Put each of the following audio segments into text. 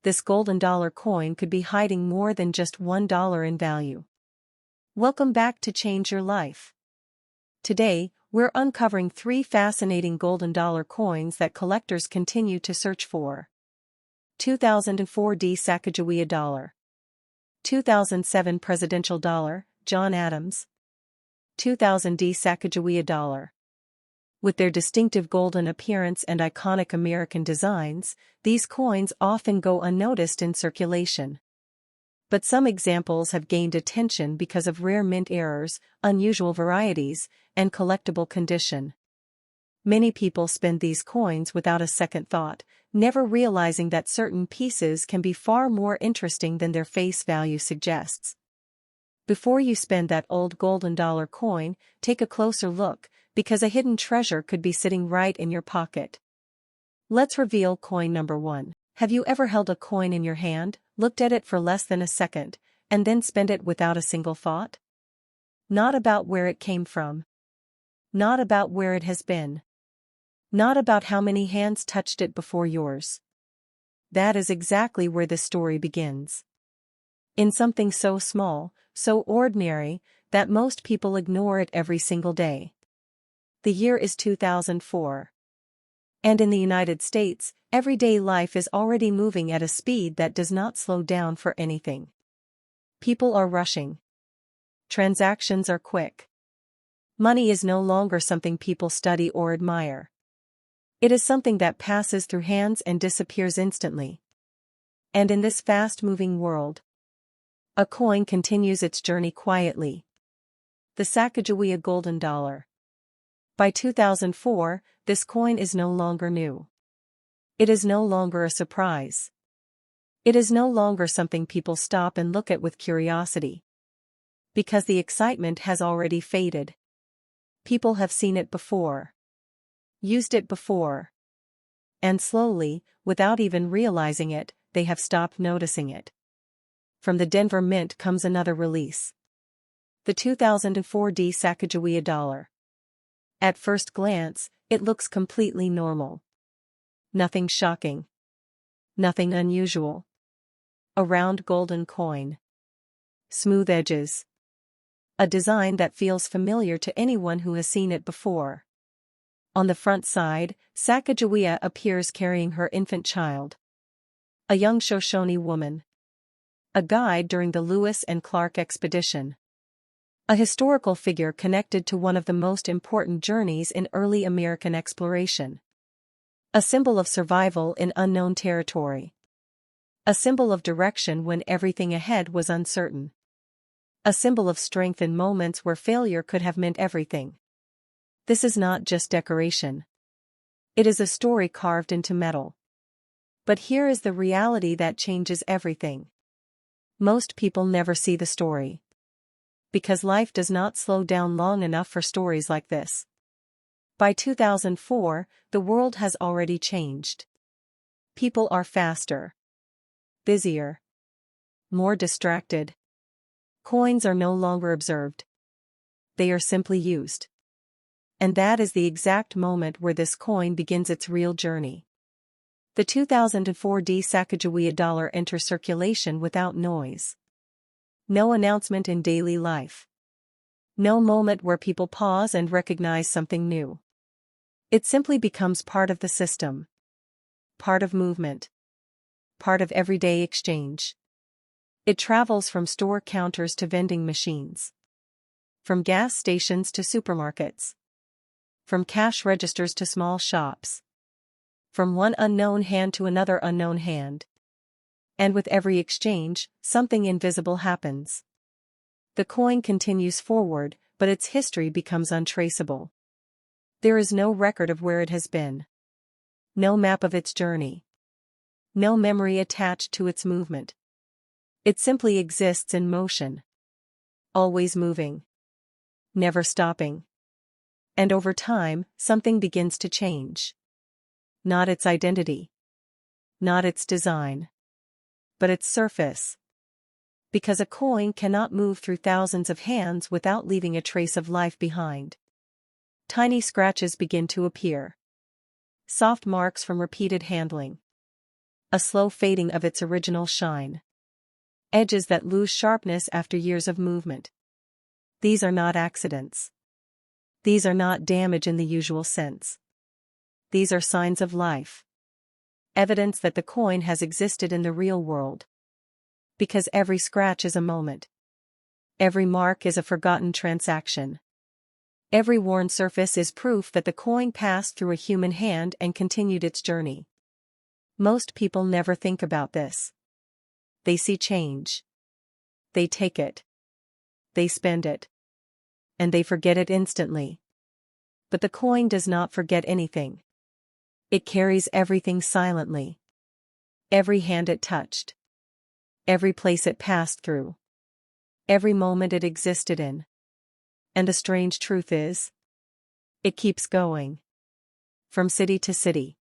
this golden dollar coin could be hiding more than just $1 in value. Welcome back to Change Your Life. Today, we're uncovering 3 fascinating golden dollar coins that collectors continue to search for. 2004 Sacagawea Dollar. 2007 Presidential Dollar, John Adams. 2000 Sacagawea Dollar. With their distinctive golden appearance and iconic American designs, these coins often go unnoticed in circulation. But some examples have gained attention because of rare mint errors, unusual varieties, and collectible condition. Many people spend these coins without a second thought, never realizing that certain pieces can be far more interesting than their face value suggests. Before you spend that old golden dollar coin, take a closer look, because a hidden treasure could be sitting right in your pocket. Let's reveal coin number 1. Have you ever held a coin in your hand, looked at it for less than a second, and then spent it without a single thought? Not about where it came from. Not about where it has been. Not about how many hands touched it before yours. That is exactly where this story begins. In something so small, so ordinary, that most people ignore it every single day. The year is 2004. And in the United States, everyday life is already moving at a speed that does not slow down for anything. People are rushing. Transactions are quick. Money is no longer something people study or admire. It is something that passes through hands and disappears instantly. And in this fast-moving world, a coin continues its journey quietly. The Sacagawea Golden Dollar. By 2004, this coin is no longer new. It is no longer a surprise. It is no longer something people stop and look at with curiosity. Because the excitement has already faded. People have seen it before. Used it before. And slowly, without even realizing it, they have stopped noticing it. From the Denver Mint comes another release. The 2004 Sacagawea Dollar. At first glance, it looks completely normal. Nothing shocking. Nothing unusual. A round golden coin. Smooth edges. A design that feels familiar to anyone who has seen it before. On the front side, Sacagawea appears carrying her infant child. A young Shoshone woman. A guide during the Lewis and Clark expedition. A historical figure connected to one of the most important journeys in early American exploration. A symbol of survival in unknown territory. A symbol of direction when everything ahead was uncertain. A symbol of strength in moments where failure could have meant everything. This is not just decoration. It is a story carved into metal. But here is the reality that changes everything. Most people never see the story. Because life does not slow down long enough for stories like this. By 2004, the world has already changed. People are faster. Busier. More distracted. Coins are no longer observed. They are simply used. And that is the exact moment where this coin begins its real journey. The 2004 Sacagawea Dollar enters circulation without noise. No announcement in daily life. No moment where people pause and recognize something new. It simply becomes part of the system. Part of movement. Part of everyday exchange. It travels from store counters to vending machines. From gas stations to supermarkets. From cash registers to small shops. From one unknown hand to another unknown hand. And with every exchange, something invisible happens. The coin continues forward, but its history becomes untraceable. There is no record of where it has been. No map of its journey. No memory attached to its movement. It simply exists in motion. Always moving. Never stopping. And over time, something begins to change. Not its identity. Not its design. But its surface. Because a coin cannot move through thousands of hands without leaving a trace of life behind. Tiny scratches begin to appear. Soft marks from repeated handling. a slow fading of its original shine. Edges that lose sharpness after years of movement. These are not accidents. These are not damage in the usual sense. These are signs of life. Evidence that the coin has existed in the real world. Because every scratch is a moment. Every mark is a forgotten transaction. Every worn surface is proof that the coin passed through a human hand and continued its journey. Most people never think about this. They see change. They take it. They spend it. And they forget it instantly. But the coin does not forget anything. It carries everything silently. Every hand it touched. Every place it passed through. Every moment it existed in. And the strange truth is, it keeps going. From city to city.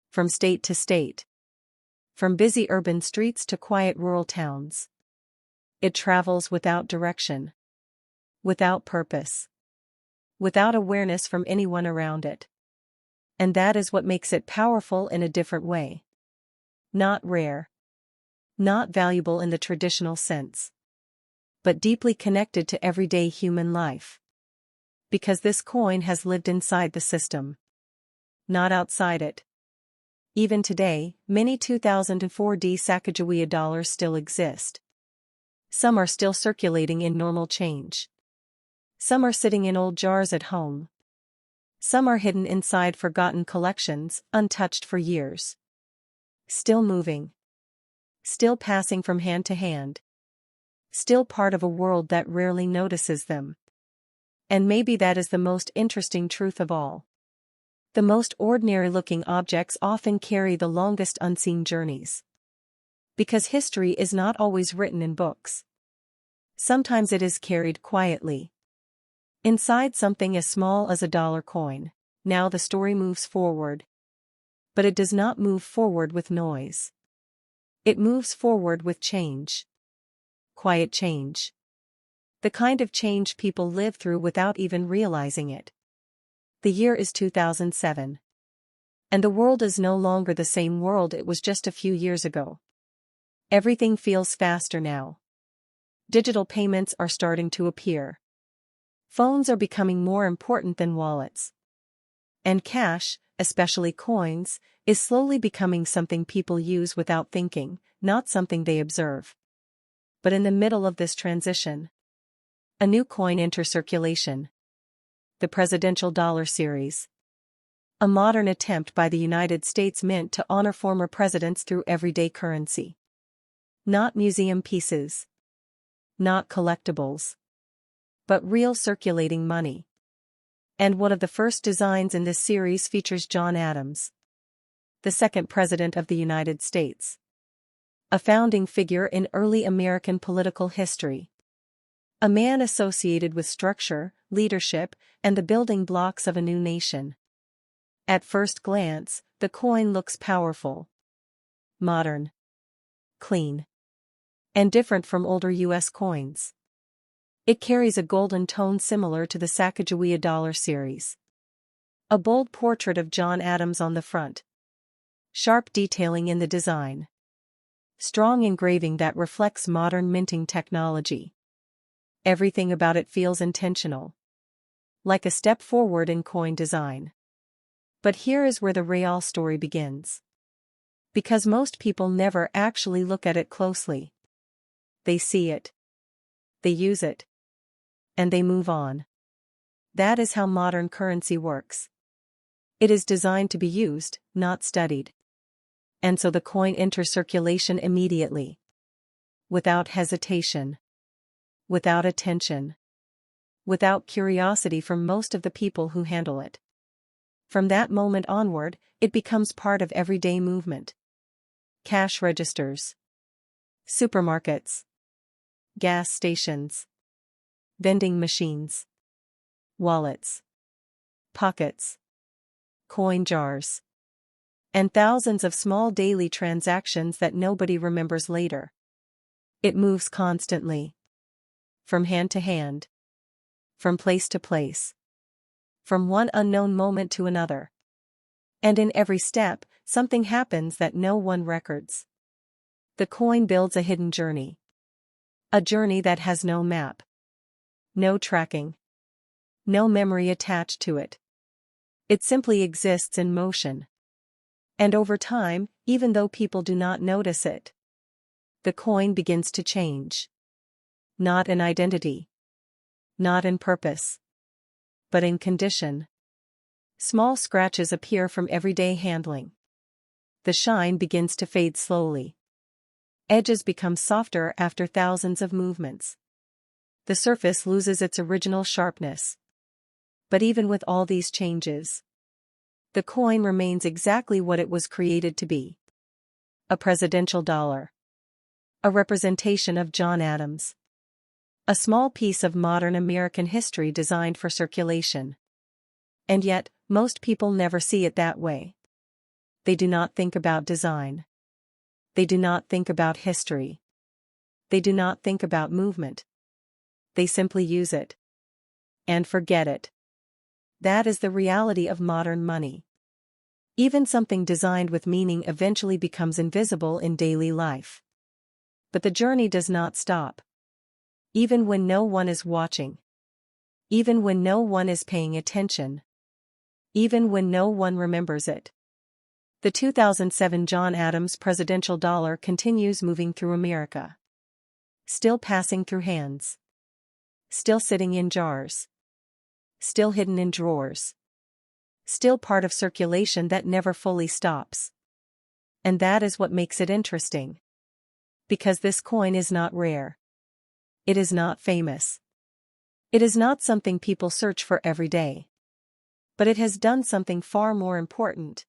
From state to state. From busy urban streets to quiet rural towns. It travels without direction. Without purpose. Without awareness from anyone around it. And that is what makes it powerful in a different way. Not rare. Not valuable in the traditional sense. But deeply connected to everyday human life. Because this coin has lived inside the system. Not outside it. Even today, many 2004D Sacagawea dollars still exist. Some are still circulating in normal change. Some are sitting in old jars at home. Some are hidden inside forgotten collections, untouched for years. Still moving. Still passing from hand to hand. Still part of a world that rarely notices them. And maybe that is the most interesting truth of all. The most ordinary-looking objects often carry the longest unseen journeys. Because history is not always written in books. Sometimes it is carried quietly. Inside something as small as a dollar coin. Now the story moves forward. But it does not move forward with noise. It moves forward with change. Quiet change. The kind of change people live through without even realizing it. The year is 2007. And the world is no longer the same world it was just a few years ago. Everything feels faster now. Digital payments are starting to appear. Phones are becoming more important than wallets. And cash, especially coins, is slowly becoming something people use without thinking, not something they observe. But in the middle of this transition, a new coin enters circulation. The Presidential Dollar Series. A modern attempt by the United States Mint to honor former presidents through everyday currency. Not museum pieces. Not collectibles. But real circulating money. And one of the first designs in this series features John Adams, the second President of the United States. A founding figure in early American political history. A man associated with structure, leadership, and the building blocks of a new nation. At first glance, the coin looks powerful. Modern. Clean. And different from older U.S. coins. It carries a golden tone similar to the Sacagawea Dollar series. A bold portrait of John Adams on the front. Sharp detailing in the design. Strong engraving that reflects modern minting technology. Everything about it feels intentional. Like a step forward in coin design. But here is where the real story begins. Because most people never actually look at it closely. They see it. They use it. And they move on. That is how modern currency works. It is designed to be used, not studied. And so the coin enters circulation immediately. Without hesitation. Without attention. Without curiosity from most of the people who handle it. From that moment onward, it becomes part of everyday movement. Cash registers. Supermarkets. Gas stations. Vending machines. Wallets. Pockets. Coin jars. And thousands of small daily transactions that nobody remembers later. It moves constantly. From hand to hand. From place to place. From one unknown moment to another. And in every step, something happens that no one records. The coin builds a hidden journey. A journey that has no map. No tracking. No memory attached to it. It simply exists in motion. And over time, even though people do not notice it, the coin begins to change. Not in identity. Not in purpose. But in condition. Small scratches appear from everyday handling. The shine begins to fade slowly. Edges become softer after thousands of movements. The surface loses its original sharpness. But even with all these changes, the coin remains exactly what it was created to be. A presidential dollar. A representation of John Adams. A small piece of modern American history designed for circulation. And yet, most people never see it that way. They do not think about design. They do not think about history. They do not think about movement. They simply use it. And forget it. That is the reality of modern money. Even something designed with meaning eventually becomes invisible in daily life. But the journey does not stop. Even when no one is watching. Even when no one is paying attention. Even when no one remembers it. The 2007 John Adams presidential dollar continues moving through America. Still passing through hands. Still sitting in jars. Still hidden in drawers. Still part of circulation that never fully stops. And that is what makes it interesting. Because this coin is not rare. It is not famous. It is not something people search for every day. But it has done something far more important.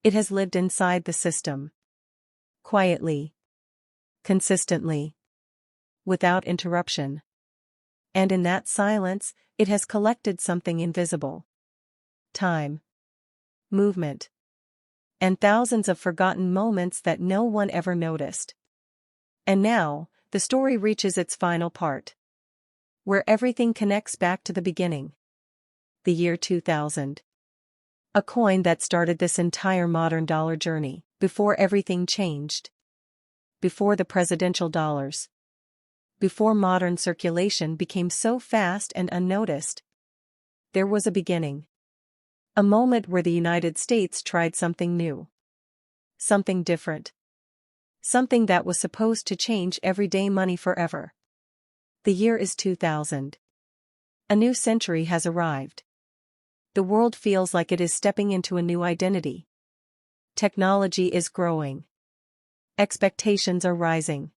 It has lived inside the system. Quietly. Consistently. Without interruption. And in that silence, it has collected something invisible. Time. Movement. And thousands of forgotten moments that no one ever noticed. And now, the story reaches its final part. Where everything connects back to the beginning. The year 2000. A coin that started this entire modern dollar journey, before everything changed. Before the presidential dollars. Before modern circulation became so fast and unnoticed. There was a beginning. A moment where the United States tried something new. Something different. Something that was supposed to change everyday money forever. The year is 2000. A new century has arrived. The world feels like it is stepping into a new identity. Technology is growing. Expectations are rising.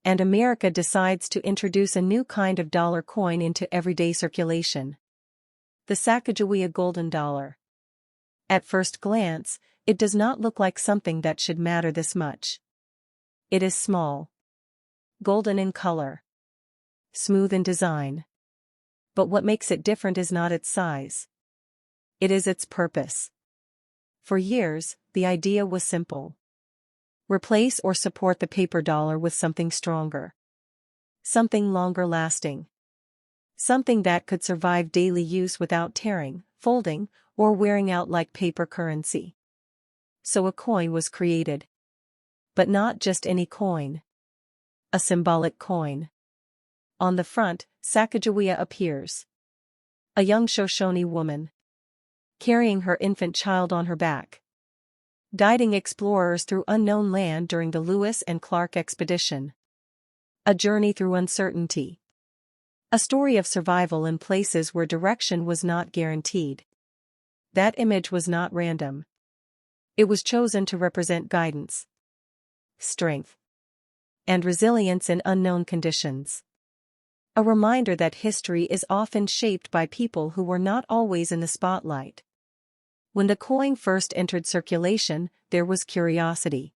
And America decides to introduce a new kind of dollar coin into everyday circulation. The Sacagawea Golden Dollar. At first glance, it does not look like something that should matter this much. It is small. Golden in color. Smooth in design. But what makes it different is not its size. It is its purpose. For years, the idea was simple. Replace or support the paper dollar with something stronger. Something longer lasting. Something that could survive daily use without tearing, folding, or wearing out like paper currency. So a coin was created. But not just any coin. A symbolic coin. On the front, Sacagawea appears. A young Shoshone woman. Carrying her infant child on her back. Guiding explorers through unknown land during the Lewis and Clark expedition. A journey through uncertainty. A story of survival in places where direction was not guaranteed. That image was not random. It was chosen to represent guidance, strength, and resilience in unknown conditions. A reminder that history is often shaped by people who were not always in the spotlight. When the coin first entered circulation, there was curiosity.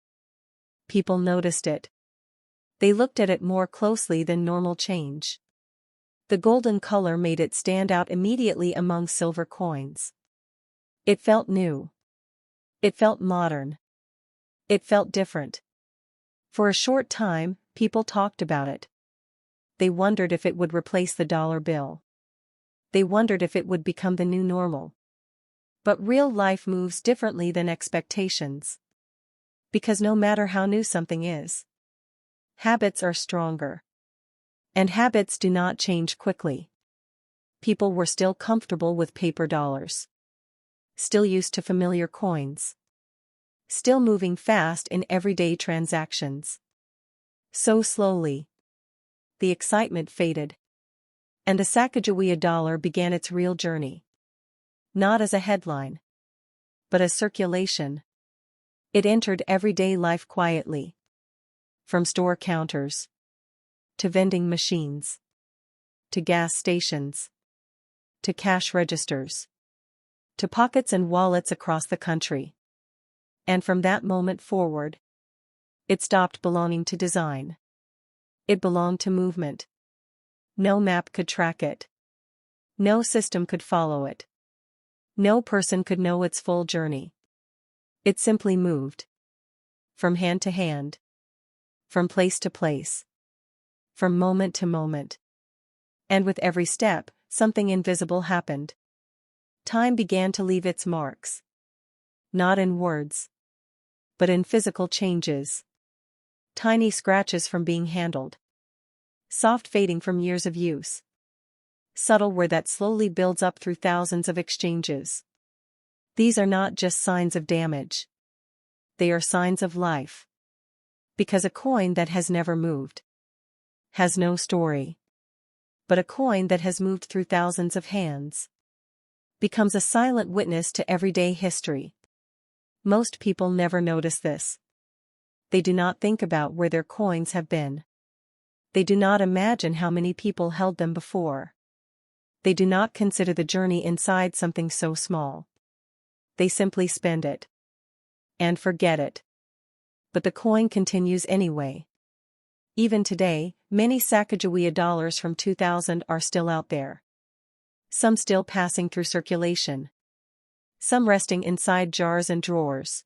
People noticed it. They looked at it more closely than normal change. The golden color made it stand out immediately among silver coins. It felt new. It felt modern. It felt different. For a short time, people talked about it. They wondered if it would replace the dollar bill. They wondered if it would become the new normal. But real life moves differently than expectations. Because no matter how new something is, habits are stronger. And habits do not change quickly. People were still comfortable with paper dollars. Still used to familiar coins. Still moving fast in everyday transactions. So slowly, the excitement faded. And the Sacagawea dollar began its real journey. Not as a headline, but as circulation. It entered everyday life quietly. From store counters, to vending machines, to gas stations, to cash registers, to pockets and wallets across the country. And from that moment forward, it stopped belonging to design. It belonged to movement. No map could track it. No system could follow it. No person could know its full journey. It simply moved. From hand to hand. From place to place. From moment to moment. And with every step, something invisible happened. Time began to leave its marks. Not in words, but in physical changes. Tiny scratches from being handled. Soft fading from years of use. Subtle wear that slowly builds up through thousands of exchanges. These are not just signs of damage. They are signs of life. Because a coin that has never moved has no story. But a coin that has moved through thousands of hands becomes a silent witness to everyday history. Most people never notice this. They do not think about where their coins have been. They do not imagine how many people held them before. They do not consider the journey inside something so small. They simply spend it. And forget it. But the coin continues anyway. Even today, many Sacagawea dollars from 2000 are still out there. Some still passing through circulation. Some resting inside jars and drawers.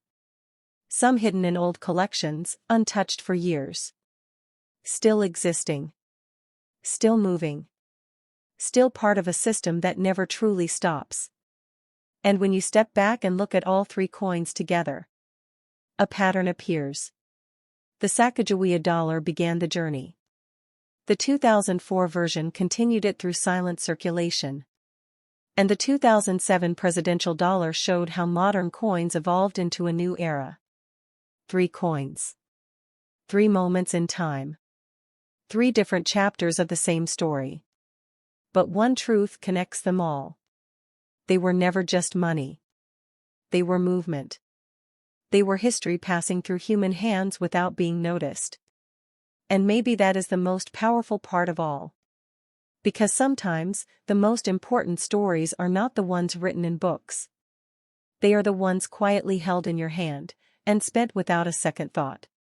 Some hidden in old collections, untouched for years. Still existing. Still moving. Still part of a system that never truly stops. And when you step back and look at all three coins together, a pattern appears. The Sacagawea dollar began the journey. The 2004 version continued it through silent circulation. And the 2007 presidential dollar showed how modern coins evolved into a new era. 3 coins. 3 moments in time. 3 different chapters of the same story. But one truth connects them all. They were never just money. They were movement. They were history passing through human hands without being noticed. And maybe that is the most powerful part of all. Because sometimes, the most important stories are not the ones written in books. They are the ones quietly held in your hand, and spent without a second thought.